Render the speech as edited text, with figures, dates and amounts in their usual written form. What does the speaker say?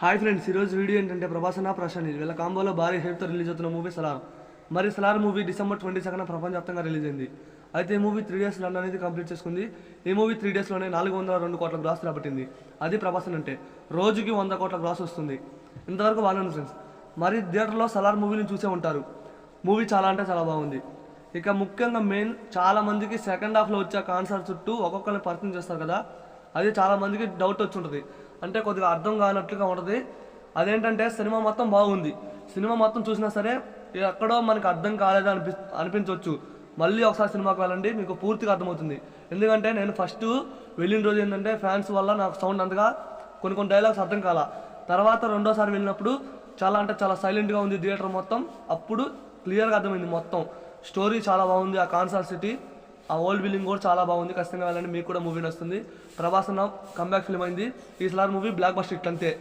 Hi friends, ఈరోజు video ఏంటంటే ప్రభాస్ అన్న ప్రశాంత్ వీళ్ళ కాంబోలో భారీ హైప్తో రిలీజ్ అవుతున్న మూవీ సలార్. మరి సలార్ మూవీ December 22 ప్రపంచవ్యాప్తంగా రిలీజ్ అయింది. అయితే ఈ మూవీ 3 days రన్ అనేది కంప్లీట్ చేసుకుంది. ఈ మూవీ 3 daysలోనే 402 కోట్ల గ్రాస్ రాబట్టింది. అది ప్రభాస్ అంటే రోజుకి 100 కోట్ల గ్రాస్ వస్తుంది. ఇంతవరకు బాగానే ఫ్రెండ్స్. మరి థియేటర్లో సలార్ మూవీని చూసే ఉంటారు. మూవీ చాలా అంటే చాలా బాగుంది. ఇక ముఖ్యంగా మెయిన్ చాలా మందికి సెకండ్ హాఫ్లో వచ్చే కాన్సెప్ట్ చుట్టూ ఒక్కొక్కరిని పరిచయం చేస్తారు కదా, అది చాలా మందికి డౌట్ వచ్చి ఉంటుంది. అంటే కొద్దిగా అర్థం కానట్లుగా ఉంటుంది. అదేంటంటే సినిమా మొత్తం బాగుంది, సినిమా మొత్తం చూసినా సరే ఎక్కడో మనకు అర్థం కాలేదు అనిపించవచ్చు. మళ్ళీ ఒకసారి సినిమాకి వెళ్ళండి, మీకు పూర్తిగా అర్థమవుతుంది. ఎందుకంటే నేను ఫస్ట్ వెళ్ళిన రోజు ఏంటంటే ఫ్యాన్స్ వల్ల నాకు సౌండ్ అంతగా కొన్ని డైలాగ్స్ అర్థం కాల. తర్వాత రెండోసారి వెళ్ళినప్పుడు చాలా అంటే చాలా సైలెంట్గా ఉంది థియేటర్ మొత్తం. అప్పుడు క్లియర్గా అర్థమైంది మొత్తం. స్టోరీ చాలా బాగుంది, ఆ కాన్సర్ సిటీ, ఆ ఓల్డ్ బిల్డింగ్ కూడా చాలా బాగుంది. ఖచ్చితంగా వెళ్ళండి, మీకు కూడా మూవీ నచ్చుతుంది. ప్రభాస్ అన్న కంబ్యాక్ ఫిల్మ్ అయింది. ఈ Salaar movie block buster hit అంతే.